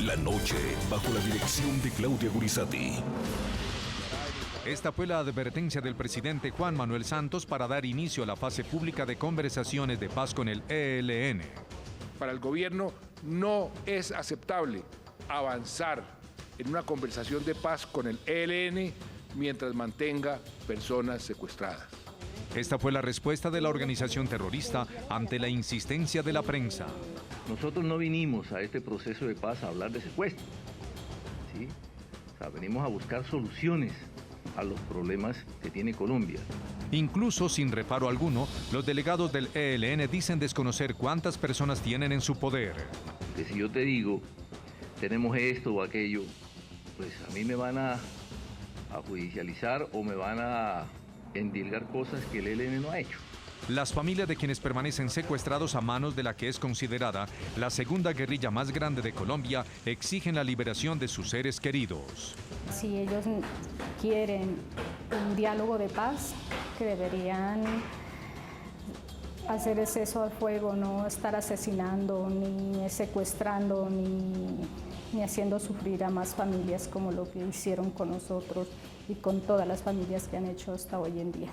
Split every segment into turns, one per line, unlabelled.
La noche, bajo la dirección de Claudia Gurizati.
Esta fue la advertencia del presidente Juan Manuel Santos para dar inicio a la fase pública de conversaciones de paz con el ELN.
Para el gobierno no es aceptable avanzar en una conversación de paz con el ELN mientras mantenga personas secuestradas.
Esta fue la respuesta de la organización terrorista ante la insistencia de la prensa.
Nosotros no vinimos a este proceso de paz a hablar de secuestro, ¿sí? O sea, venimos a buscar soluciones a los problemas que tiene Colombia.
Incluso sin reparo alguno, los delegados del ELN dicen desconocer cuántas personas tienen en su poder.
Que si yo te digo, tenemos esto o aquello, pues a mí me van a judicializar o me van a endilgar cosas que el ELN no ha hecho.
Las familias de quienes permanecen secuestrados a manos de la que es considerada la segunda guerrilla más grande de Colombia exigen la liberación de sus seres queridos.
Si ellos quieren un diálogo de paz, que deberían hacer el cese al fuego, no estar asesinando, ni secuestrando, ni haciendo sufrir a más familias como lo que hicieron con nosotros y con todas las familias que han hecho hasta hoy en día.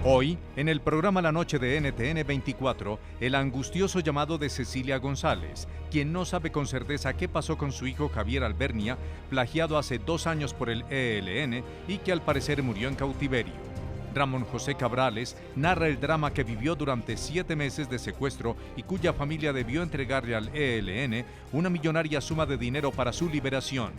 Hoy, en el programa La Noche de NTN 24, el angustioso llamado de Cecilia González, quien no sabe con certeza qué pasó con su hijo Javier Albernia, plagiado hace 2 años por el ELN y que al parecer murió en cautiverio. Ramón José Cabrales narra el drama que vivió durante 7 meses de secuestro y cuya familia debió entregarle al ELN una millonaria suma de dinero para su liberación.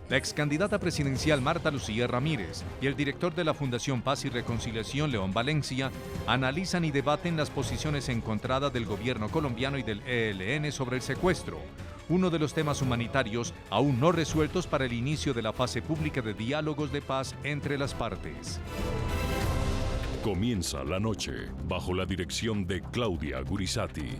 La excandidata presidencial Marta Lucía Ramírez y el director de la Fundación Paz y Reconciliación León Valencia analizan y debaten las posiciones encontradas del gobierno colombiano y del ELN sobre el secuestro, uno de los temas humanitarios aún no resueltos para el inicio de la fase pública de diálogos de paz entre las partes.
Comienza la noche bajo la dirección de Claudia Gurizati.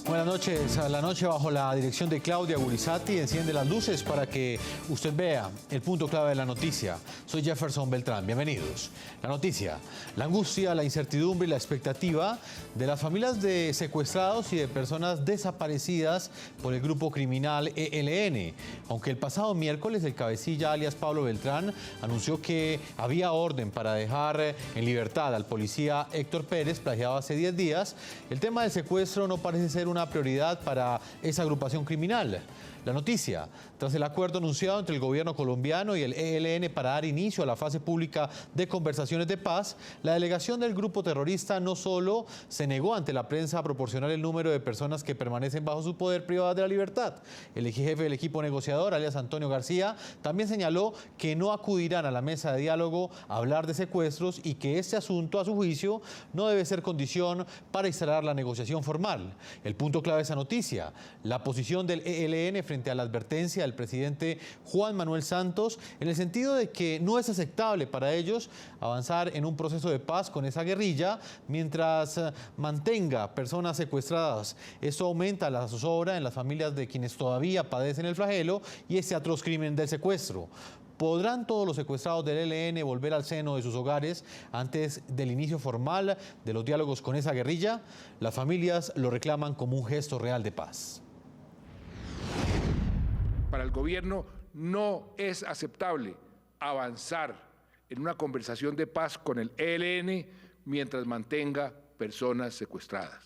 Buenas noches, a la noche bajo la dirección de Claudia Gurizati. Enciende las luces para que usted vea el punto clave de la noticia. Soy Jefferson Beltrán, bienvenidos. La noticia, la angustia, la incertidumbre y la expectativa de las familias de secuestrados y de personas desaparecidas por el grupo criminal ELN. Aunque el pasado miércoles el cabecilla alias Pablo Beltrán anunció que había orden para dejar en libertad al policía Héctor Pérez, plagiado hace 10 días, el tema del secuestro no parece ser una prioridad para esa agrupación criminal. La noticia, tras el acuerdo anunciado entre el gobierno colombiano y el ELN para dar inicio a la fase pública de conversaciones de paz, la delegación del grupo terrorista no solo se negó ante la prensa a proporcionar el número de personas que permanecen bajo su poder privadas de la libertad. El jefe del equipo negociador, alias Antonio García, también señaló que no acudirán a la mesa de diálogo a hablar de secuestros y que este asunto, a su juicio, no debe ser condición para instalar la negociación formal. El punto clave de esa noticia, la posición del ELN frente a la advertencia del presidente Juan Manuel Santos, en el sentido de que no es aceptable para ellos avanzar en un proceso de paz con esa guerrilla mientras mantenga personas secuestradas. Esto aumenta la zozobra en las familias de quienes todavía padecen el flagelo y ese atroz crimen del secuestro. ¿Podrán todos los secuestrados del ELN volver al seno de sus hogares antes del inicio formal de los diálogos con esa guerrilla? Las familias lo reclaman como un gesto real de paz.
Para el gobierno no es aceptable avanzar en una conversación de paz con el ELN mientras mantenga personas secuestradas.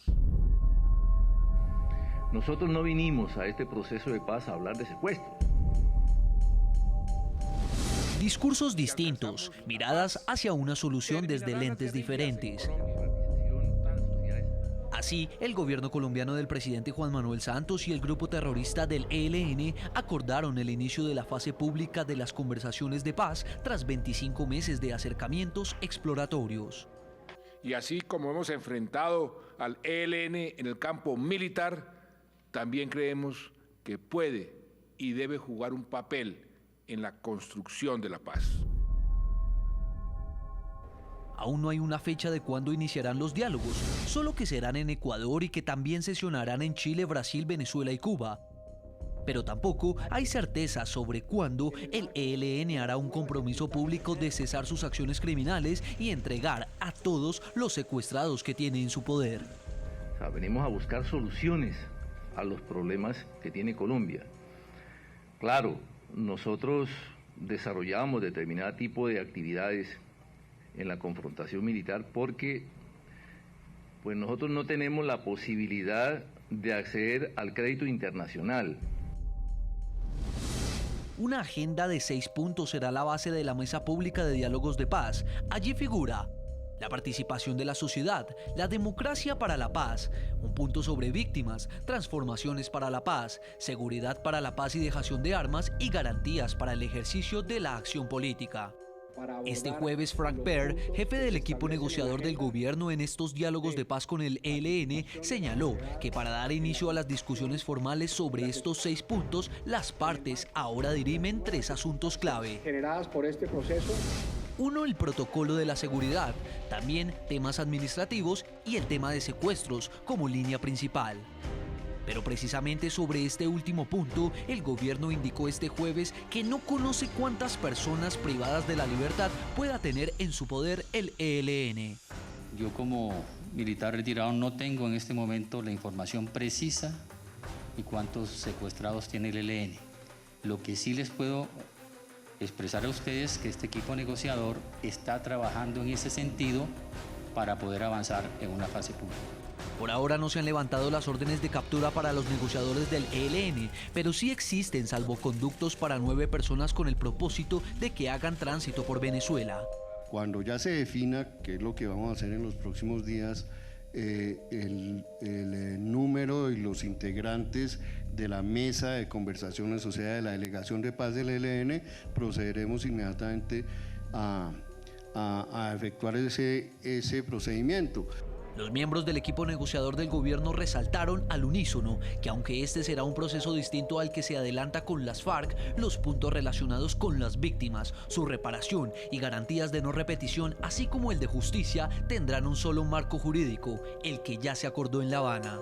Nosotros no vinimos a este proceso de paz a hablar de secuestro.
Discursos distintos, miradas hacia una solución desde lentes diferentes. Así, el gobierno colombiano del presidente Juan Manuel Santos y el grupo terrorista del ELN acordaron el inicio de la fase pública de las conversaciones de paz tras 25 meses de acercamientos exploratorios.
Y así como hemos enfrentado al ELN en el campo militar, también creemos que puede y debe jugar un papel en la construcción de la paz.
Aún no hay una fecha de cuándo iniciarán los diálogos, solo que serán en Ecuador y que también sesionarán en Chile, Brasil, Venezuela y Cuba. Pero tampoco hay certeza sobre cuándo el ELN hará un compromiso público de cesar sus acciones criminales y entregar a todos los secuestrados que tiene en su poder.
O sea, venimos a buscar soluciones a los problemas que tiene Colombia. Claro, nosotros desarrollamos determinado tipo de actividades en la confrontación militar porque pues nosotros no tenemos la posibilidad de acceder al crédito internacional.
Una agenda de 6 puntos será la base de la Mesa Pública de Diálogos de Paz. Allí figura la participación de la sociedad, la democracia para la paz, un punto sobre víctimas, transformaciones para la paz, seguridad para la paz y dejación de armas y garantías para el ejercicio de la acción política. Este jueves, Frank Baer, jefe del equipo negociador del gobierno en estos diálogos de paz con el ELN, señaló que para dar inicio a las discusiones formales sobre estos 6 puntos, las partes ahora dirimen 3 asuntos clave.
Generadas por este proceso.
1, el protocolo de la seguridad, también temas administrativos y el tema de secuestros como línea principal. Pero precisamente sobre este último punto, el gobierno indicó este jueves que no conoce cuántas personas privadas de la libertad pueda tener en su poder el ELN.
Yo como militar retirado no tengo en este momento la información precisa y cuántos secuestrados tiene el ELN. Lo que sí les puedo expresar a ustedes es que este equipo negociador está trabajando en ese sentido para poder avanzar en una fase pública.
Por ahora no se han levantado las órdenes de captura para los negociadores del ELN, pero sí existen salvoconductos para 9 personas con el propósito de que hagan tránsito por Venezuela.
Cuando ya se defina qué es lo que vamos a hacer en los próximos días, el número y los integrantes de la mesa de conversaciones, o sea, de la delegación de paz del ELN, procederemos inmediatamente a efectuar ese procedimiento.
Los miembros del equipo negociador del gobierno resaltaron al unísono que aunque este será un proceso distinto al que se adelanta con las FARC, los puntos relacionados con las víctimas, su reparación y garantías de no repetición, así como el de justicia, tendrán un solo marco jurídico, el que ya se acordó en La Habana.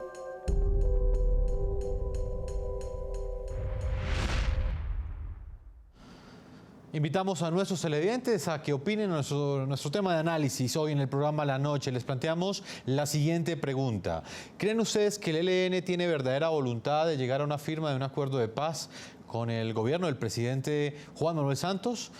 Invitamos a nuestros televidentes a que opinen nuestro tema de análisis hoy en el programa La Noche. Les planteamos la siguiente pregunta. ¿Creen ustedes que el ELN tiene verdadera voluntad de llegar a una firma de un acuerdo de paz con el gobierno del presidente Juan Manuel Santos?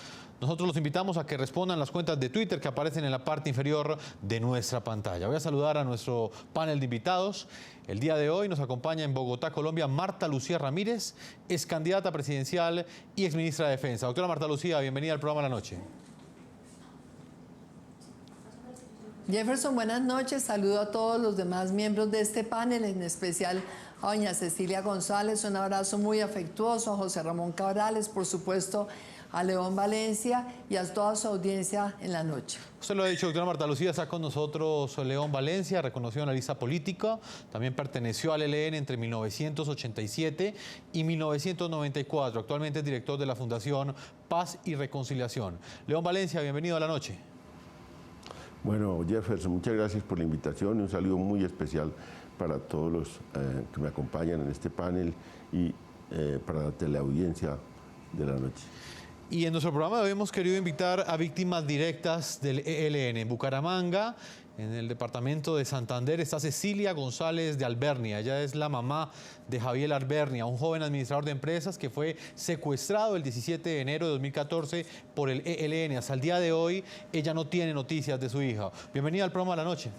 Nosotros los invitamos a que respondan las cuentas de Twitter que aparecen en la parte inferior de nuestra pantalla. Voy a saludar a nuestro panel de invitados. El día de hoy nos acompaña en Bogotá, Colombia, Marta Lucía Ramírez, ex candidata presidencial y ex ministra de Defensa. Doctora Marta Lucía, bienvenida al programa La Noche.
Jefferson, buenas noches. Saludo a todos los demás miembros de este panel, en especial a doña Cecilia González. Un abrazo muy afectuoso a José Ramón Cabrales, por supuesto, a León Valencia y a toda su audiencia en la noche.
Usted lo ha dicho, doctora Marta Lucía, está con nosotros León Valencia, reconocido analista político, también perteneció al ELN entre 1987 y 1994, actualmente es director de la Fundación Paz y Reconciliación. León Valencia, bienvenido a La Noche.
Bueno, Jefferson, muchas gracias por la invitación y un saludo muy especial para todos los que me acompañan en este panel y para la teleaudiencia de La Noche.
Y en nuestro programa de hoy hemos querido invitar a víctimas directas del ELN. En Bucaramanga, en el departamento de Santander, está Cecilia González de Albernia. Ella es la mamá de Javier Albernia, un joven administrador de empresas que fue secuestrado el 17 de enero de 2014 por el ELN. Hasta el día de hoy, ella no tiene noticias de su hija. Bienvenida al programa de La Noche.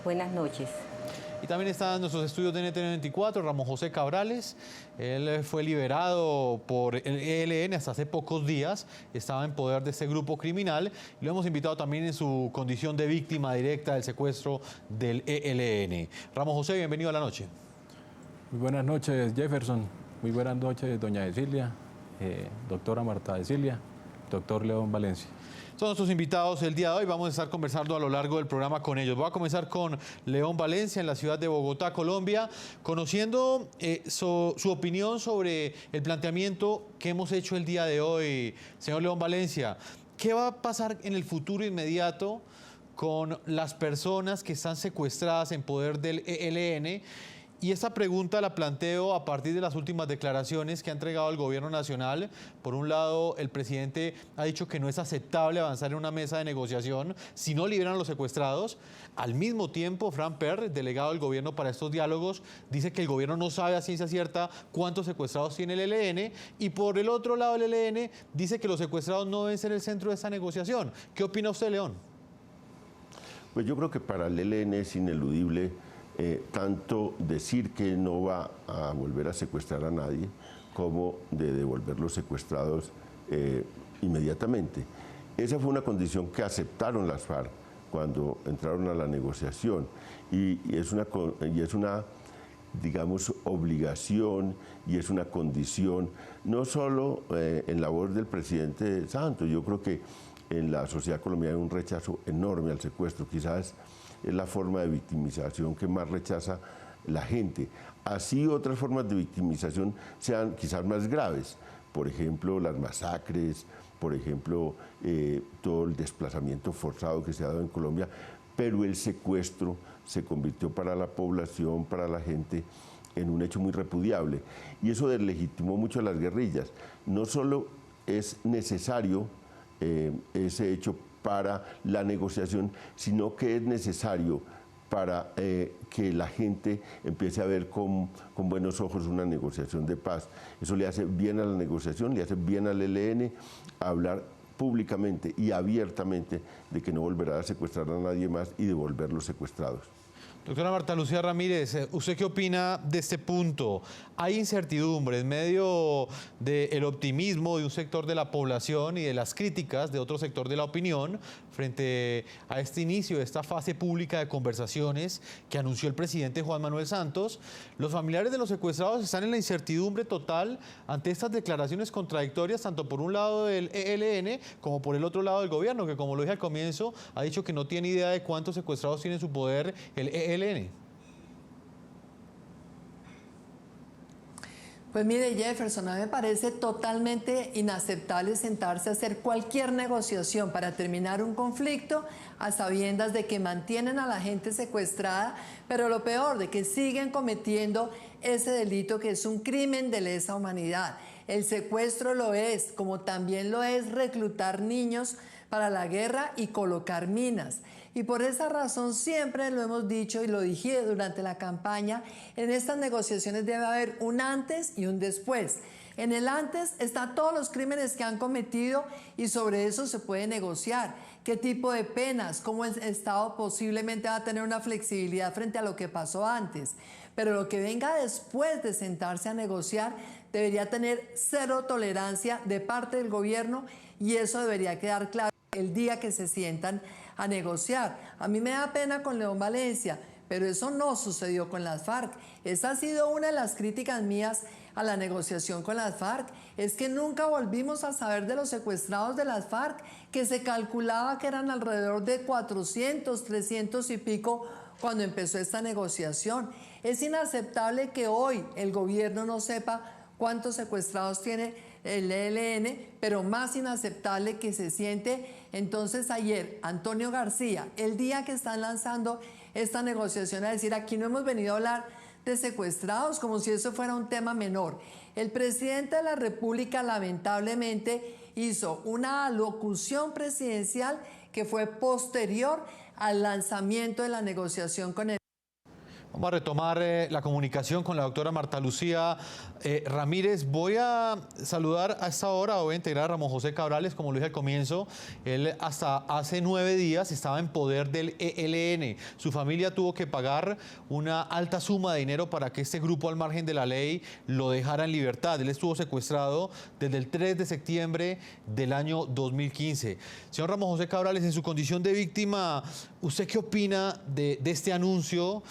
Buenas noches.
Y también está en nuestros estudios de NTN24, Ramón José Cabrales. Él fue liberado por el ELN hasta hace pocos días. Estaba en poder de este grupo criminal. Y lo hemos invitado también en su condición de víctima directa del secuestro del ELN. Ramón José, bienvenido a La Noche.
Muy buenas noches, Jefferson. Muy buenas noches, doña Cecilia, doctora Marta Cecilia, doctor León Valencia.
Son nuestros invitados el día de hoy. Vamos a estar conversando a lo largo del programa con ellos. Voy a comenzar con León Valencia en la ciudad de Bogotá, Colombia, conociendo su opinión sobre el planteamiento que hemos hecho el día de hoy. Señor León Valencia, ¿qué va a pasar en el futuro inmediato con las personas que están secuestradas en poder del ELN. Y esta pregunta la planteo a partir de las últimas declaraciones que ha entregado el gobierno nacional. Por un lado, el presidente ha dicho que no es aceptable avanzar en una mesa de negociación si no liberan a los secuestrados. Al mismo tiempo, Fran Per, delegado del gobierno para estos diálogos, dice que el gobierno no sabe a ciencia cierta cuántos secuestrados tiene el ELN. Y por el otro lado, el ELN dice que los secuestrados no deben ser el centro de esta negociación. ¿Qué opina usted, León?
Pues yo creo que para el ELN es ineludible tanto decir que no va a volver a secuestrar a nadie, como de devolver los secuestrados inmediatamente. Esa fue una condición que aceptaron las FARC cuando entraron a la negociación y es una, digamos, obligación y es una condición, no solo en la voz del presidente Santos. Yo creo que en la sociedad colombiana hay un rechazo enorme al secuestro, quizás es la forma de victimización que más rechaza la gente. Así otras formas de victimización sean quizás más graves, por ejemplo las masacres, por ejemplo todo el desplazamiento forzado que se ha dado en Colombia, pero el secuestro se convirtió para la población, para la gente, en un hecho muy repudiable. Y eso deslegitimó mucho a las guerrillas. No solo es necesario ese hecho para la negociación, sino que es necesario para que la gente empiece a ver con buenos ojos una negociación de paz. Eso le hace bien a la negociación, le hace bien al ELN hablar públicamente y abiertamente de que no volverá a secuestrar a nadie más y devolver los secuestrados.
Doctora Marta Lucía Ramírez, ¿usted qué opina de este punto? Hay incertidumbre en medio del optimismo de un sector de la población y de las críticas de otro sector de la opinión frente a este inicio de esta fase pública de conversaciones que anunció el presidente Juan Manuel Santos. Los familiares de los secuestrados están en la incertidumbre total ante estas declaraciones contradictorias, tanto por un lado del ELN como por el otro lado del gobierno, que como lo dije al comienzo, ha dicho que no tiene idea de cuántos secuestrados tiene en su poder el ELN.
Pues mire, Jefferson, a mí me parece totalmente inaceptable sentarse a hacer cualquier negociación para terminar un conflicto a sabiendas de que mantienen a la gente secuestrada, pero lo peor, de que siguen cometiendo ese delito que es un crimen de lesa humanidad. El secuestro lo es, como también lo es reclutar niños para la guerra y colocar minas. Y por esa razón siempre lo hemos dicho y lo dije durante la campaña, en estas negociaciones debe haber un antes y un después. En el antes están todos los crímenes que han cometido y sobre eso se puede negociar. ¿Qué tipo de penas? ¿Cómo el Estado posiblemente va a tener una flexibilidad frente a lo que pasó antes? Pero lo que venga después de sentarse a negociar debería tener cero tolerancia de parte del gobierno y eso debería quedar claro el día que se sientan a negociar. A mí me da pena con León Valencia, pero eso no sucedió con las FARC. Esa ha sido una de las críticas mías a la negociación con las FARC, es que nunca volvimos a saber de los secuestrados de las FARC, que se calculaba que eran alrededor de 400, 300 y pico cuando empezó esta negociación. Es inaceptable que hoy el gobierno no sepa cuántos secuestrados tiene el ELN, pero más inaceptable que se siente entonces ayer Antonio García, el día que están lanzando esta negociación, a decir aquí no hemos venido a hablar de secuestrados como si eso fuera un tema menor. El presidente de la República lamentablemente hizo una alocución presidencial que fue posterior al lanzamiento de la negociación con el...
Vamos a retomar la comunicación con la doctora Marta Lucía Ramírez. Voy a saludar a esta hora, voy a integrar a Ramón José Cabrales, como lo dije al comienzo. Él hasta hace 9 días estaba en poder del ELN. Su familia tuvo que pagar una alta suma de dinero para que este grupo al margen de la ley lo dejara en libertad. Él estuvo secuestrado desde el 3 de septiembre del año 2015. Señor Ramón José Cabrales, en su condición de víctima, ¿usted qué opina de este anuncio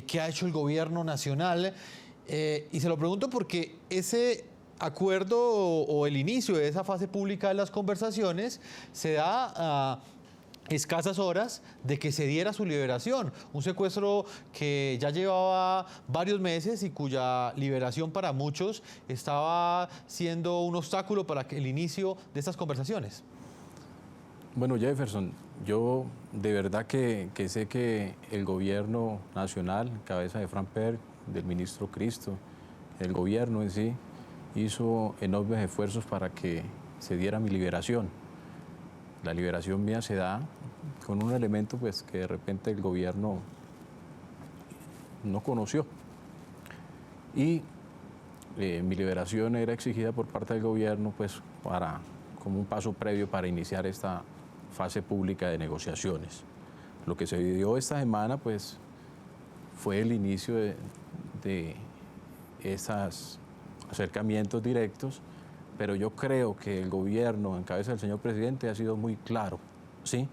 que ha hecho el gobierno nacional? Y se lo pregunto porque ese acuerdo o el inicio de esa fase pública de las conversaciones se da a escasas horas de que se diera su liberación. Un secuestro que ya llevaba varios meses y cuya liberación para muchos estaba siendo un obstáculo para el inicio de estas conversaciones.
Bueno, Jefferson, yo de verdad que sé que el gobierno nacional, en cabeza de Fran Per, del ministro Cristo, el gobierno en sí, hizo enormes esfuerzos para que se diera mi liberación. La liberación mía se da con un elemento pues, que de repente el gobierno no conoció. Y mi liberación era exigida por parte del gobierno pues, como un paso previo para iniciar esta fase pública de negociaciones. Lo que se dio esta semana pues, fue el inicio de esos acercamientos directos, pero yo creo que el gobierno en cabeza del señor presidente ha sido muy claro, ¿sí?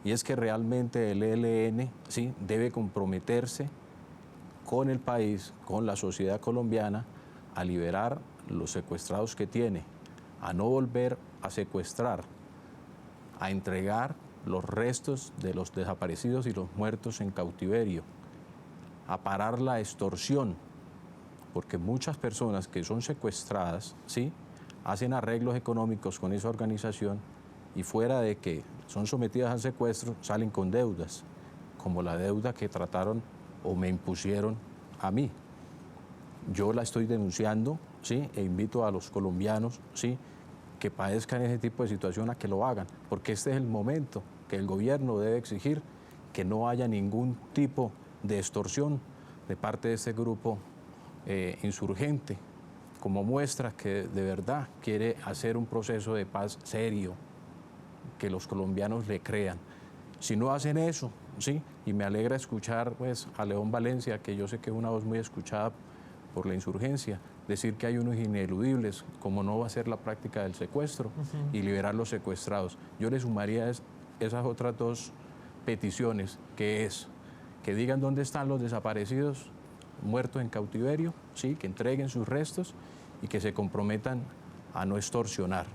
Y es que realmente el ELN, ¿sí?, debe comprometerse con el país, con la sociedad colombiana, a liberar los secuestrados que tiene, a no volver a secuestrar, a entregar los restos de los desaparecidos y los muertos en cautiverio, a parar la extorsión, porque muchas personas que son secuestradas, ¿sí?, hacen arreglos económicos con esa organización y fuera de que son sometidas al secuestro, salen con deudas, como la deuda que trataron o me impusieron a mí. Yo la estoy denunciando, ¿sí?, e invito a los colombianos, ¿sí?, que padezcan ese tipo de situación a que lo hagan, porque este es el momento que el gobierno debe exigir que no haya ningún tipo de extorsión de parte de este grupo insurgente, como muestra que de verdad quiere hacer un proceso de paz serio, que los colombianos le crean. Si no hacen eso, ¿sí?, y me alegra escuchar pues, a León Valencia, que yo sé que es una voz muy escuchada por la insurgencia, decir que hay unos ineludibles, como no va a ser la práctica del secuestro y liberar los secuestrados. Yo le sumaría esas otras dos peticiones, que es que digan dónde están los desaparecidos, muertos en cautiverio, ¿sí?, que entreguen sus restos y que se comprometan a no extorsionar.